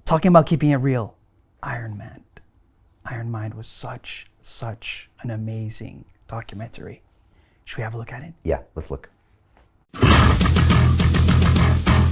Talking about keeping it real, Iron Mind was such an amazing documentary. Should we have a look at it? Yeah, let's look.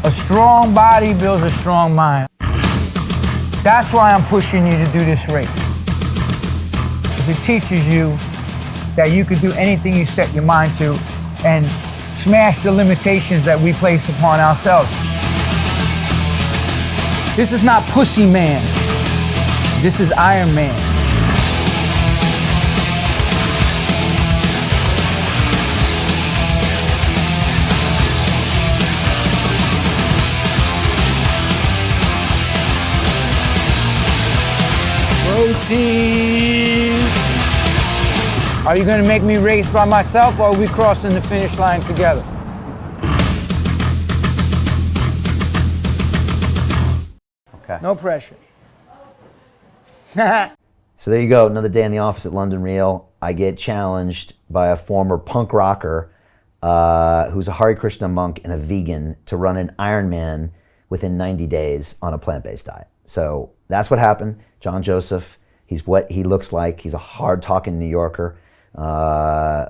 A strong body builds a strong mind. That's why I'm pushing you to do this race. Because it teaches you that you can do anything you set your mind to and smash the limitations that we place upon ourselves. This is not Pussy Man. This is Iron Man. Protein. Are you going to make me race by myself, or are we crossing the finish line together? Okay. No pressure. So there you go, another day in the office at London Real. I get challenged by a former punk rocker who's a Hare Krishna monk and a vegan to run an Ironman within 90 days on a plant-based diet. So that's what happened. John Joseph, he's what he looks like. He's a hard-talking New Yorker,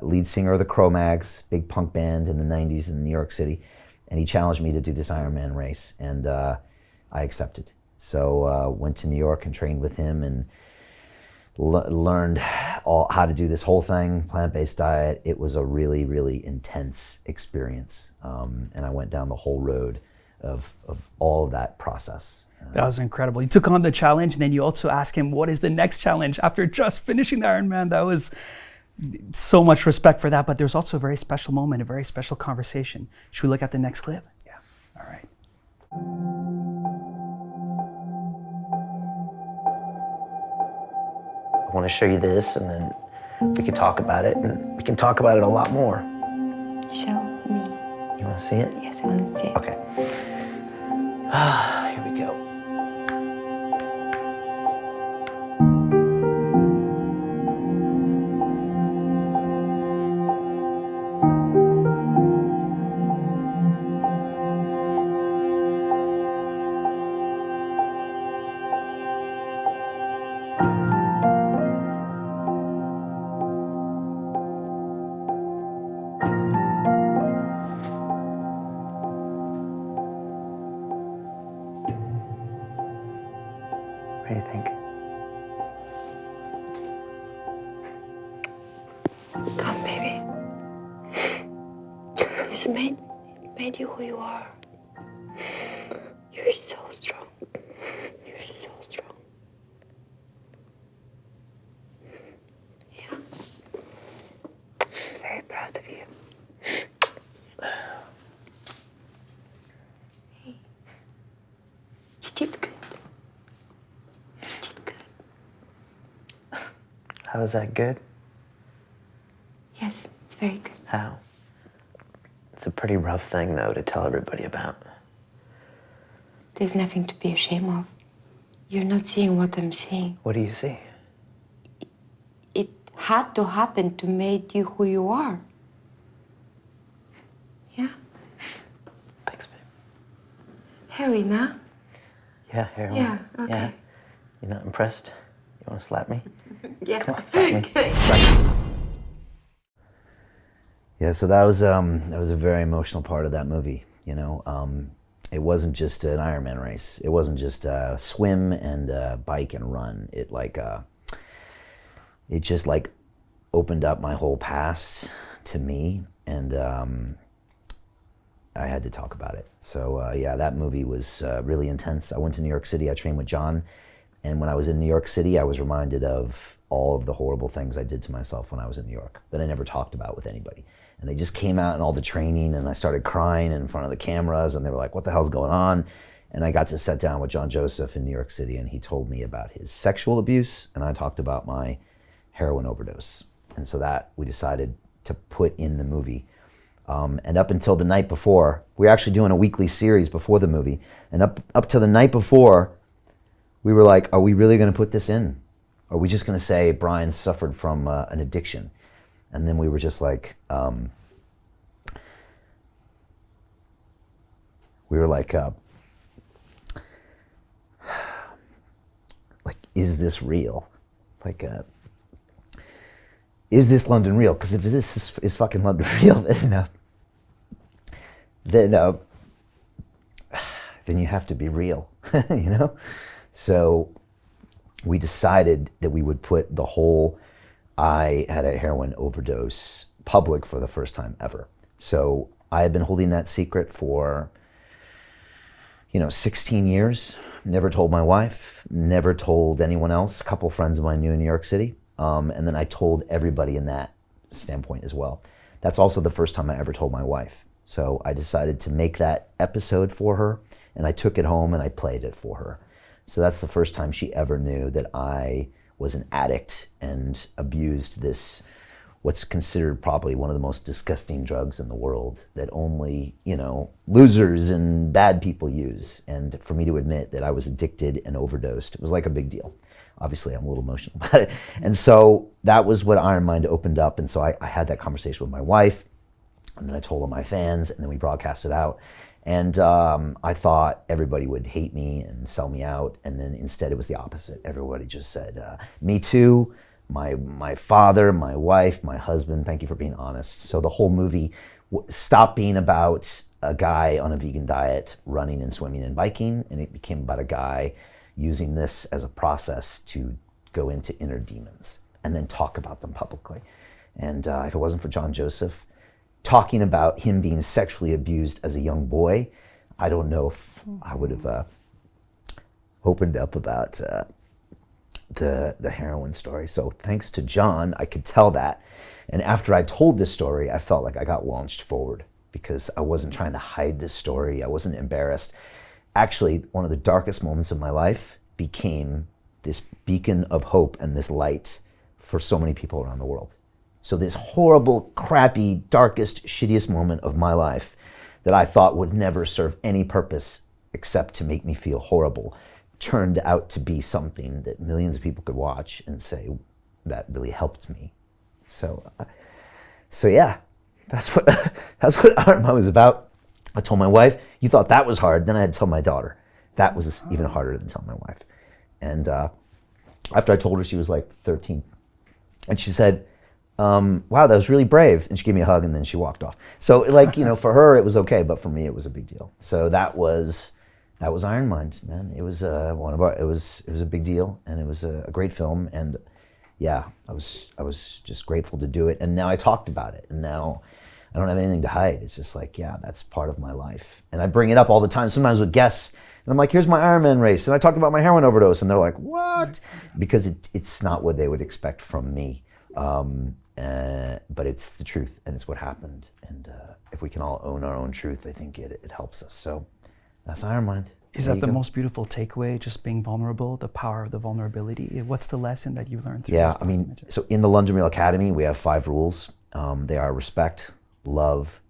lead singer of the Cro-Mags, big punk band in the 90s in New York City. And he challenged me to do this Ironman race, and I accepted. So went to New York and trained with him and learned how to do this whole thing, plant-based diet. It was a really, really intense experience. And I went down the whole road of all of that process. That was incredible. You took on the challenge, and then you also asked him, what is the next challenge after just finishing the Ironman? That was so much respect for that, but there's also a very special moment, a very special conversation. Should we look at the next clip? Yeah. All right. I want to show you this, and then we can talk about it, and we can talk about it a lot more. Show me. You want to see it? Yes, I want to see it. Okay. Here we go. What do you think? Come, baby. It's made you who you are. You're so strong. You're so strong. Yeah. Very proud of you. Hey. You did good. You did good. How is that good? Yes, it's very good. How? It's a pretty rough thing, though, to tell everybody about. There's nothing to be ashamed of. You're not seeing what I'm seeing. What do you see? It had to happen to make you who you are. Yeah. Thanks, babe. Heroin, huh? Yeah, heroin. Yeah, okay. Yeah. You're not impressed? You want to slap me? Yeah. Come on, slap me. Yeah, so that was a very emotional part of that movie. You know, it wasn't just an Ironman race. It wasn't just swim and bike and run. It just opened up my whole past to me, and I had to talk about it. So yeah, that movie was really intense. I went to New York City. I trained with John, and when I was in New York City, I was reminded of all of the horrible things I did to myself when I was in New York that I never talked about with anybody. And they just came out in all the training, and I started crying in front of the cameras, and they were like, what the hell's going on? And I got to sit down with John Joseph in New York City, and he told me about his sexual abuse, and I talked about my heroin overdose. And so that we decided to put in the movie. And up until the night before, we were actually doing a weekly series before the movie, and up to the night before, we were like, are we really going to put this in? Are we just going to say Brian suffered from an addiction? And then we were just like, is this real? Like, is this London real? Because if this is fucking London real, then you have to be real, you know? So we decided that we would put the whole I had a heroin overdose public for the first time ever. So I had been holding that secret for, 16 years. Never told my wife, never told anyone else. A couple friends of mine knew in New York City. And then I told everybody in that standpoint as well. That's also the first time I ever told my wife. So I decided to make that episode for her, and I took it home and I played it for her. So that's the first time she ever knew that I was an addict and abused this, what's considered probably one of the most disgusting drugs in the world that only, losers and bad people use. And for me to admit that I was addicted and overdosed, it was like a big deal. Obviously, I'm a little emotional about it. And so that was what Iron Mind opened up. And so I had that conversation with my wife, and then I told all my fans, and then we broadcast it out. And I thought everybody would hate me and sell me out. And then instead it was the opposite. Everybody just said, me too. My father, my wife, my husband, thank you for being honest. So the whole movie stopped being about a guy on a vegan diet running and swimming and biking, and it became about a guy using this as a process to go into inner demons and then talk about them publicly. And if it wasn't for John Joseph talking about him being sexually abused as a young boy, I don't know if I would have opened up about the heroin story. So thanks to John, I could tell that. And after I told this story, I felt like I got launched forward because I wasn't trying to hide this story. I wasn't embarrassed. Actually, one of the darkest moments of my life became this beacon of hope and this light for so many people around the world. So this horrible, crappy, darkest, shittiest moment of my life that I thought would never serve any purpose except to make me feel horrible turned out to be something that millions of people could watch and say, that really helped me. So yeah, that's what Iron Man was about. I told my wife, you thought that was hard. Then I had to tell my daughter. That was even harder than telling my wife. And after I told her, she was like 13. And she said, wow, that was really brave. And she gave me a hug and then she walked off. So for her, it was okay. But for me, it was a big deal. So that was Iron Mind, man. It was it was a big deal, and it was a great film. And yeah, I was just grateful to do it. And now I talked about it, and now I don't have anything to hide. It's just like, yeah, that's part of my life. And I bring it up all the time, sometimes with guests, and I'm like, here's my Ironman race. And I talked about my heroin overdose, and they're like, what? Because it's not what they would expect from me. But it's the truth, and it's what happened. And if we can all own our own truth, I think it helps us. So that's Iron Mind. Is that the most beautiful takeaway, just being vulnerable, the power of the vulnerability? What's the lesson that you've learned through this? Yeah, so in the London Real Academy, we have 5 rules. They are respect, love.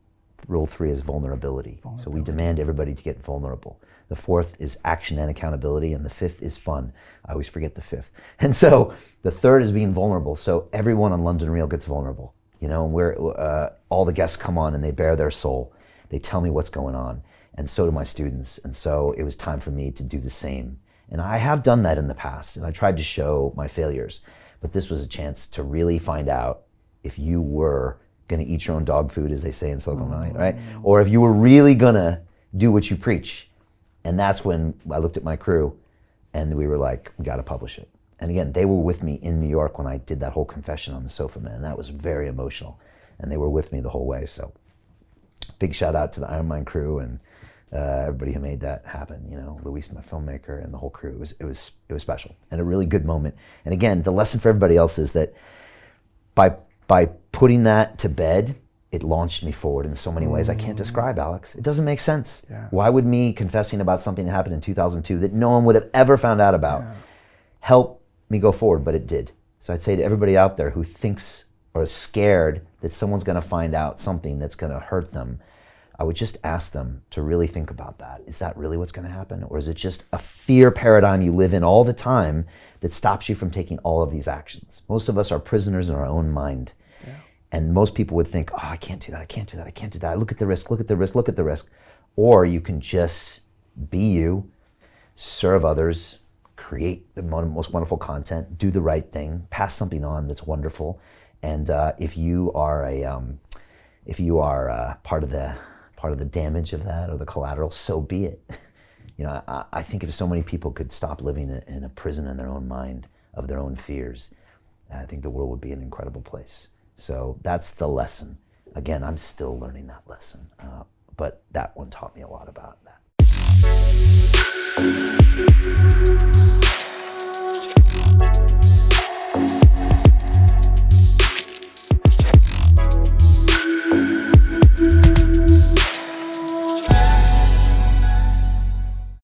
Rule 3 is vulnerability. So we demand everybody to get vulnerable. The 4th is action and accountability, and the 5th is fun. I always forget the 5th. And so the 3rd is being vulnerable. So everyone on London Real gets vulnerable. All the guests come on and they bare their soul. They tell me what's going on. And so do my students. And so it was time for me to do the same. And I have done that in the past, and I tried to show my failures. But this was a chance to really find out if you were going to eat your own dog food, as they say in Silicon Valley, right? Or if you were really going to do what you preach. And that's when I looked at my crew, and we were like, we got to publish it. And again, they were with me in New York when I did that whole confession on the sofa, man. That was very emotional. And they were with me the whole way. So big shout out to the Iron Mind crew and everybody who made that happen, Luis, my filmmaker, and the whole crew. It was special and a really good moment. And again, the lesson for everybody else is that by putting that to bed, it launched me forward in so many ways I can't describe, Alex. It doesn't make sense. Yeah. Why would me confessing about something that happened in 2002 that no one would have ever found out about help me go forward? But it did. So I'd say to everybody out there who thinks or is scared that someone's going to find out something that's going to hurt them, I would just ask them to really think about that. Is that really what's going to happen? Or is it just a fear paradigm you live in all the time that stops you from taking all of these actions? Most of us are prisoners in our own mind. Yeah. And most people would think, oh, I can't do that, I can't do that, I can't do that. Look at the risk, look at the risk, look at the risk. Or you can just be you, serve others, create the most wonderful content, do the right thing, pass something on that's wonderful. And if you are part of the damage of that or the collateral, so be it. I think if so many people could stop living in a prison in their own mind of their own fears, I think the world would be an incredible place. So that's the lesson. Again, I'm still learning that lesson, but that one taught me a lot about that.